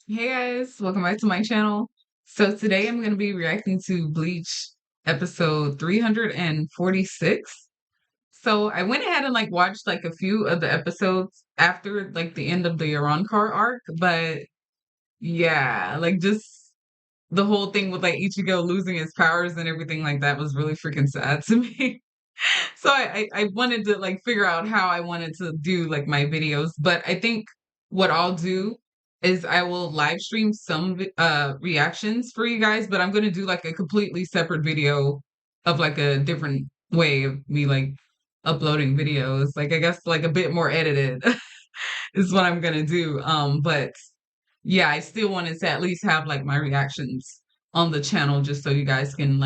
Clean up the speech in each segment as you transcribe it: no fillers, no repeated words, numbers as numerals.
Hey guys, welcome back to my channel. So today I'm going to be reacting to Bleach episode 346. So I went ahead and watched a few of the episodes after the end of the Car arc, but yeah, just the whole thing with Ichigo losing his powers and everything like that was really freaking sad to me. So I wanted to figure out how I wanted to do my videos, but I think what I'll do is I will live stream some reactions for you guys, but I'm gonna do a completely separate video of a different way of me uploading videos. I guess a bit more edited is what I'm gonna do. But yeah, I still wanted to at least have my reactions on the channel just so you guys can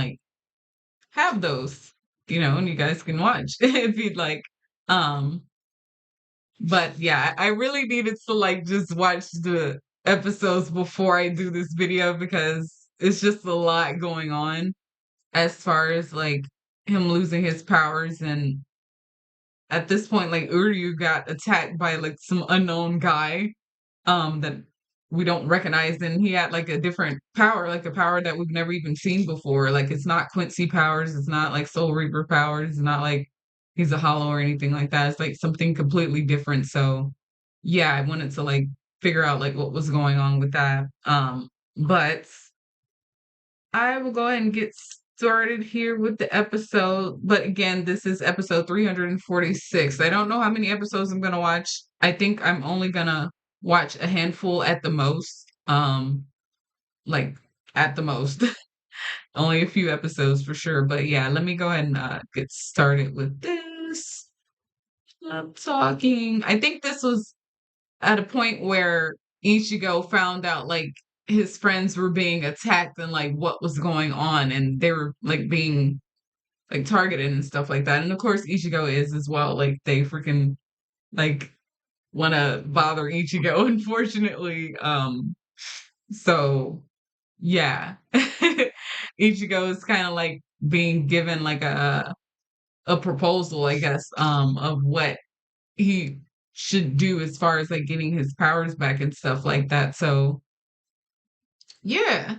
have those, and you guys can watch if you'd like. Um, but yeah, I really needed to just watch the episodes before I do this video because it's just a lot going on as far as him losing his powers, and at this point Uryu got attacked by some unknown guy that we don't recognize, and he had a different power, a power that we've never even seen before. It's not Quincy powers, it's not Soul Reaper powers, it's not he's a hollow or anything like that. It's something completely different. So yeah, I wanted to figure out what was going on with that. But I will go ahead and get started here with the episode. But again, this is episode 346. I don't know how many episodes I'm gonna watch. I think I'm only gonna watch a handful at the most. Like at the most. Only a few episodes for sure. But yeah, let me go ahead and get started with this. I'm talking. I think this was at a point where Ichigo found out his friends were being attacked and what was going on, and they were being targeted and stuff like that. And of course Ichigo is as well. They freaking like want to bother Ichigo, unfortunately. So yeah. Ichigo is kind of being given a proposal, I guess, of what he should do as far as getting his powers back and stuff like that. So yeah,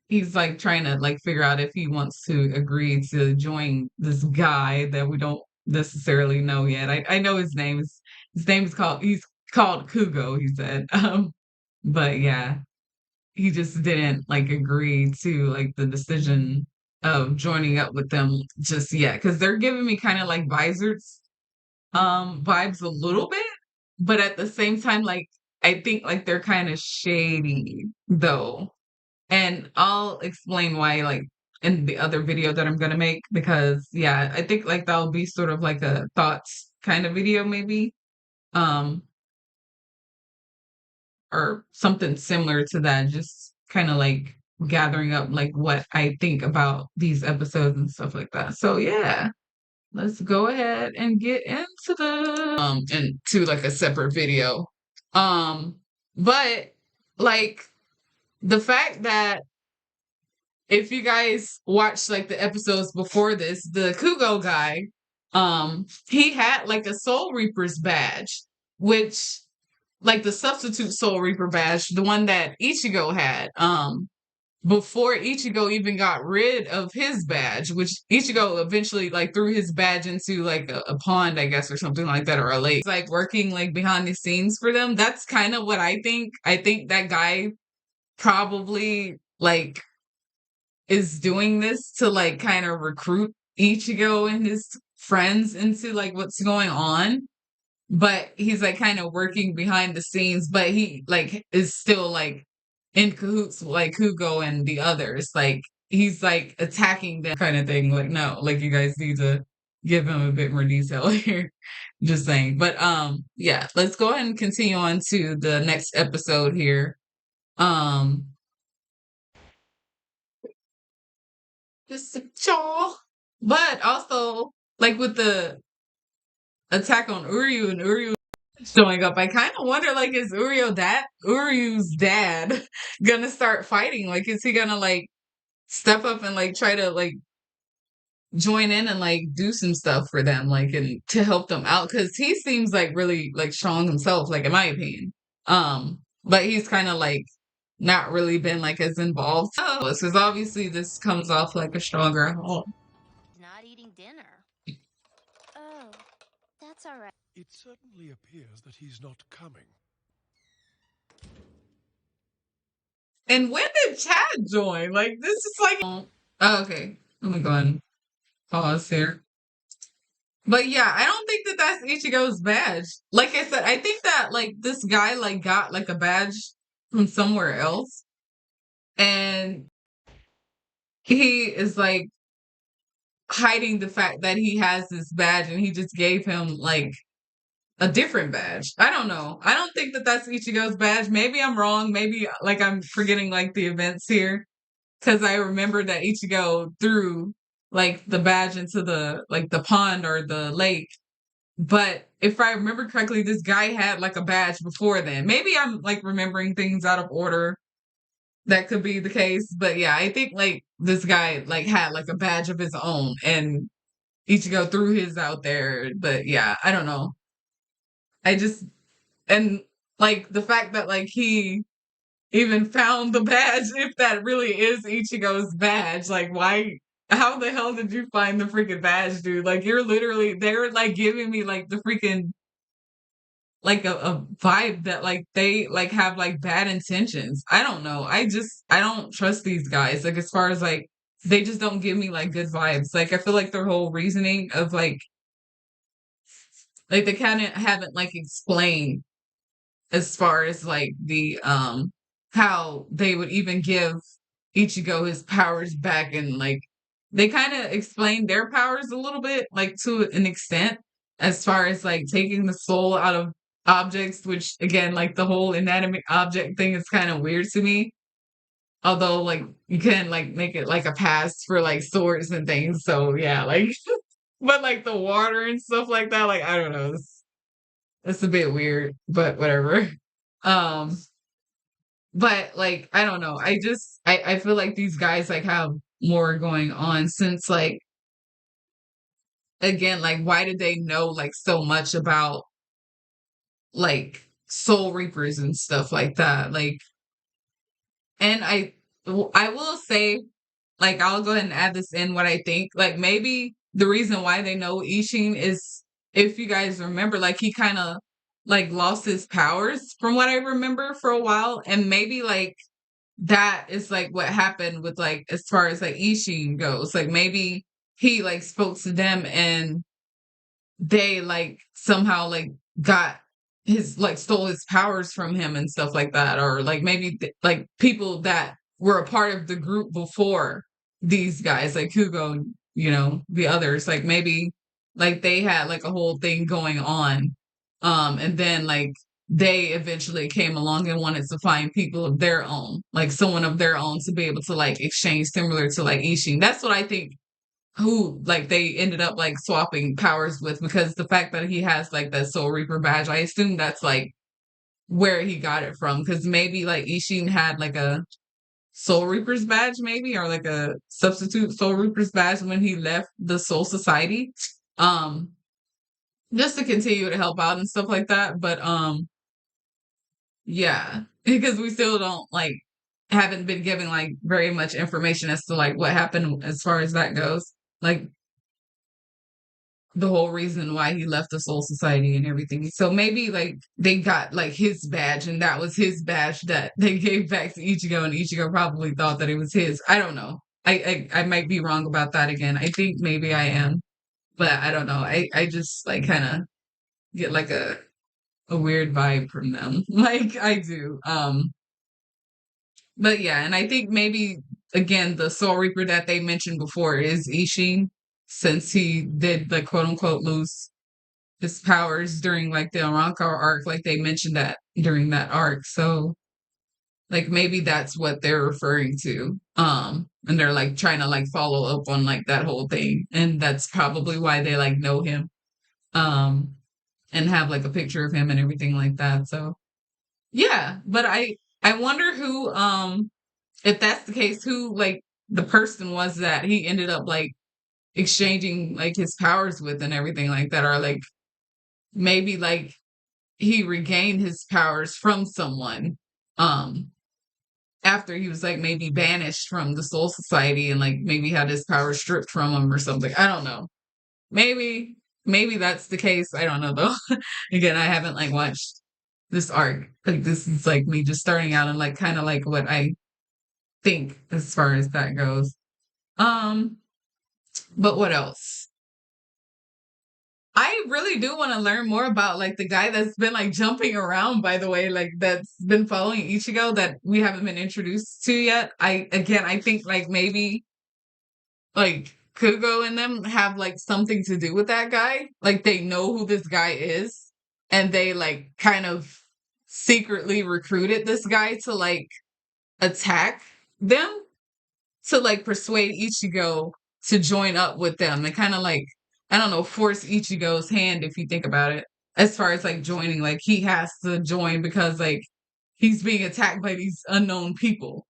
he's trying to figure out if he wants to agree to join this guy that we don't necessarily know yet. I know his name is called he's called Kugo, he said. But yeah, he just didn't agree to the decision of joining up with them just yet, because they're giving me kind of visors vibes a little bit, but at the same time I think they're kind of shady though. And I'll explain why in the other video that I'm gonna make, because yeah, I think that'll be sort of a thoughts kind of video maybe. Um or something similar to that, just kind of gathering up what I think about these episodes and stuff like that. So yeah, let's go ahead and get into into a separate video. Um but like the fact that if you guys watched the episodes before this, the Kugo guy, he had a Soul Reaper's badge, which the substitute Soul Reaper badge, the one that Ichigo had, before Ichigo even got rid of his badge, which Ichigo eventually threw his badge into a pond, I guess, or something like that, or a lake. It's working behind the scenes for them. That's kind of what I think. I think that guy probably is doing this to kind of recruit Ichigo and his friends into what's going on. But he's kind of working behind the scenes, but he is still in cahoots with Kugo and the others. He's attacking them kind of thing. No, you guys need to give him a bit more detail here. Just saying. But yeah, let's go ahead and continue on to the next episode here. Um just a chaw. But also with the attack on Uryu and Uryu showing up, I kind of wonder is Uryu's dad gonna start fighting? Is he gonna step up and try to join in and do some stuff for them, and to help them out, because he seems really strong himself, in my opinion. But he's kind of not really been like as involved. Because obviously this comes off like a stronger. Not eating dinner. Oh, that's all right. It certainly appears that he's not coming. And when did Chad join? Like this is like oh, okay. Let me go ahead and pause here. But yeah, I don't think that that's Ichigo's badge. Like I said, I think that like this guy like got like a badge from somewhere else, and he is like hiding the fact that he has this badge, and he just gave him like a different badge. I don't know. I don't think that that's Ichigo's badge. Maybe I'm wrong. Maybe like I'm forgetting like the events here because I remember that Ichigo threw like the badge into the like the pond or the lake. But if I remember correctly, this guy had like a badge before then. Maybe I'm like remembering things out of order. That could be the case. But yeah, I think like this guy like had like a badge of his own and Ichigo threw his out there. But yeah, I don't know. I just and like the fact that like he even found the badge, if that really is Ichigo's badge, like why how the hell did you find the freaking badge, dude? Like you're literally they're like giving me like the freaking like a vibe that like they like have like bad intentions. I don't know. I don't trust these guys. Like as far as like they just don't give me like good vibes. Like I feel like their whole reasoning of like they kind of haven't like explained as far as like the how they would even give Ichigo his powers back, and like they kind of explained their powers a little bit like to an extent as far as like taking the soul out of objects, which again like the whole inanimate object thing is kind of weird to me, although like you can like make it like a pass for like swords and things, so yeah, like but like the water and stuff like that, like I don't know, it's a bit weird, but whatever. Um, but like I don't know. I feel like these guys like have more going on since like again, like why did they know like so much about like soul reapers and stuff like that? Like and I will say like I'll go ahead and add this in what I think. Like maybe the reason why they know Ishin is if you guys remember, like he kind of like lost his powers from what I remember for a while, and maybe like that is like what happened with like as far as like Ishin goes. Like maybe he like spoke to them and they like somehow like got his like stole his powers from him and stuff like that, or like maybe like people that were a part of the group before these guys like Kugo and the others, like maybe like they had like a whole thing going on, and then like they eventually came along and wanted to find people of their own, like someone of their own to be able to like exchange similar to like Ishin. That's what I think who like they ended up like swapping powers with, because the fact that he has like that Soul Reaper badge, I assume that's like where he got it from. Because maybe like Ishin had like a Soul Reaper's badge, maybe, or like a substitute Soul Reaper's badge when he left the Soul Society, um, just to continue to help out and stuff like that. But yeah, because we still don't like haven't been given like very much information as to like what happened as far as that goes. Like the whole reason why he left the Soul Society and everything. So maybe like they got like his badge and that was his badge that they gave back to Ichigo, and Ichigo probably thought that it was his. I don't know. I might be wrong about that again. I think maybe I am, but I don't know. I just like kind of get like a weird vibe from them. Like I do. But yeah, and I think maybe again the Soul Reaper that they mentioned before is Ishin, since he did the quote unquote lose his powers during like the Arrancar arc, like they mentioned that during that arc. So like maybe that's what they're referring to. And they're like trying to like follow up on like that whole thing. And that's probably why they like know him. Um and have like a picture of him and everything like that. So yeah. But I wonder who if that's the case, who like the person was that he ended up like exchanging like his powers with and everything like that, or like maybe like he regained his powers from someone. Um, after he was like maybe banished from the Soul Society and like maybe had his power stripped from him or something. I don't know. Maybe that's the case. I don't know though. Again, I haven't like watched this arc. Like this is like me just starting out and like kind of like what I think as far as that goes. Um, but what else? I really do want to learn more about like the guy that's been like jumping around, by the way, like that's been following Ichigo that we haven't been introduced to yet. I think like maybe like Kugo and them have like something to do with that guy. Like they know who this guy is and they like kind of secretly recruited this guy to like attack them to like persuade Ichigo to join up with them and kind of like I don't know force Ichigo's hand if you think about it as far as like joining like he has to join because like he's being attacked by these unknown people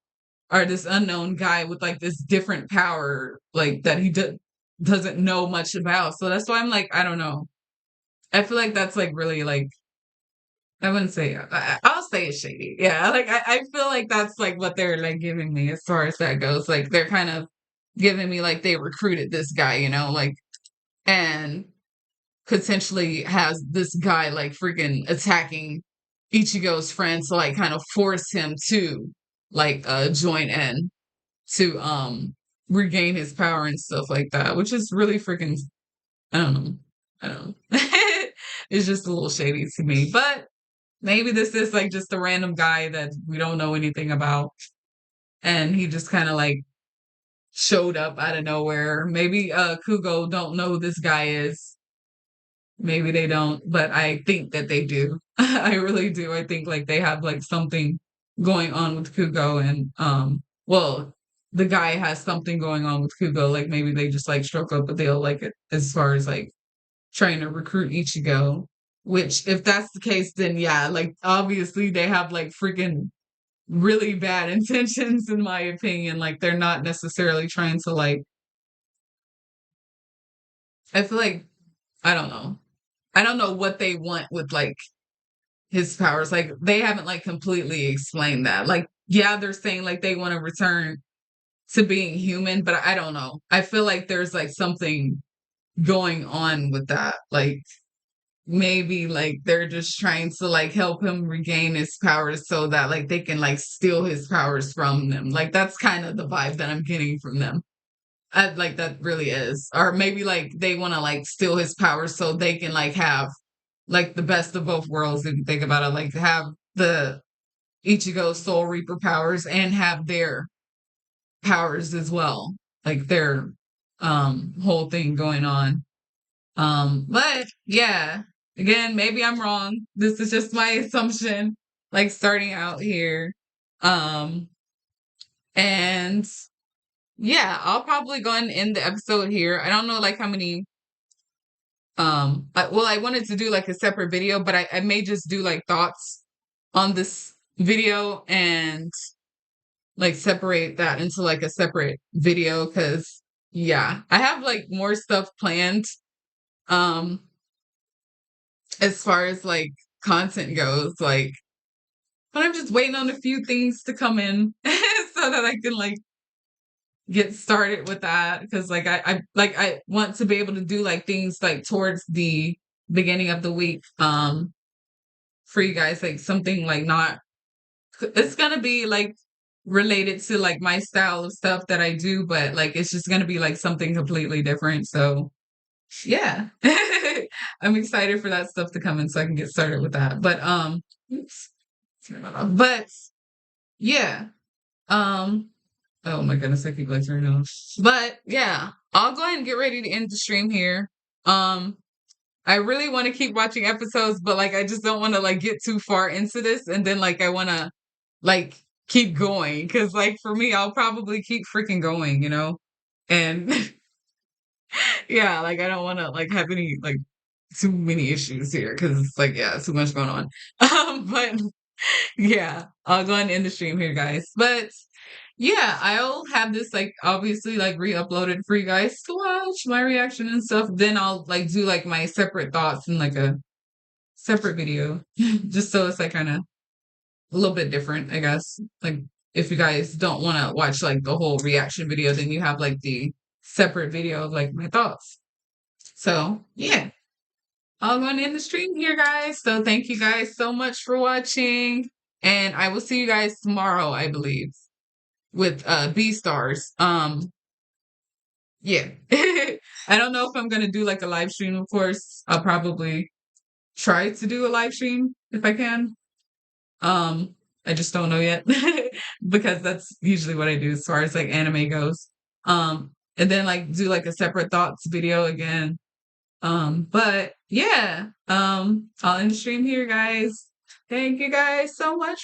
or this unknown guy with like this different power like that doesn't know much about, so that's why I'm like I don't know, I feel like that's like really like I wouldn't say I'll say it's shady. Yeah, like I feel like that's like what they're like giving me as far as that goes. Like they're kind of giving me like they recruited this guy, you know, like and potentially has this guy like freaking attacking Ichigo's friends to like kind of force him to like join in to regain his power and stuff like that, which is really freaking I don't know. I don't know. It's just a little shady to me. But maybe this is like just a random guy that we don't know anything about. And he just kind of like showed up out of nowhere. Maybe Kugo don't know who this guy is. Maybe they don't, but I think that they do. I really do. I think like they have like something going on with Kugo and well, the guy has something going on with Kugo. Like maybe they just like struck up a deal like as far as like trying to recruit Ichigo. Which if that's the case, then yeah, like obviously they have like freaking really bad intentions in my opinion. Like they're not necessarily trying to like I feel like I don't know. I don't know what they want with like his powers. Like they haven't like completely explained that. Like yeah, they're saying like they want to return to being human, but I don't know. I feel like there's like something going on with that. Like maybe like they're just trying to like help him regain his powers so that like they can like steal his powers from them. Like that's kind of the vibe that I'm getting from them. Like that really is. Or maybe like they want to like steal his powers so they can like have like the best of both worlds if you think about it. Like have the Ichigo Soul Reaper powers and have their powers as well. Like their whole thing going on. But yeah, again, maybe I'm wrong. This is just my assumption, like starting out here. Um, and yeah, I'll probably go and end the episode here. I don't know like how many well I wanted to do like a separate video, but I may just do like thoughts on this video and like separate that into like a separate video because yeah, I have like more stuff planned. Um as far as like content goes, like, but I'm just waiting on a few things to come in so that I can like get started with that because like I want to be able to do like things like towards the beginning of the week for you guys like something like not it's gonna be like related to like my style of stuff that I do but like it's just gonna be like something completely different, so yeah. I'm excited for that stuff to come in so I can get started with that. But oops. But yeah. Um oh my goodness, I keep like turning on. But yeah, I'll go ahead and get ready to end the stream here. I really want to keep watching episodes, but like I just don't want to like get too far into this and then like I want to like keep going cuz like for me I'll probably keep freaking going, you know? And yeah, like I don't want to like have any like too many issues here because it's like yeah, too much going on. But yeah, I'll go and end the stream here, guys. But yeah, I'll have this like obviously like re-uploaded for you guys to watch my reaction and stuff. Then I'll like do like my separate thoughts in like a separate video, just so it's like kind of a little bit different, I guess. Like if you guys don't want to watch like the whole reaction video, then you have like the separate video of like my thoughts. So yeah, I'm going to end the stream here, guys. So thank you guys so much for watching, and I will see you guys tomorrow, I believe, with B stars. Yeah. I don't know if I'm gonna do like a live stream, of course. I'll probably try to do a live stream if I can. I just don't know yet because that's usually what I do as far as like anime goes. And then like do like a separate thoughts video again. But yeah, I'll end the stream here, guys. Thank you guys so much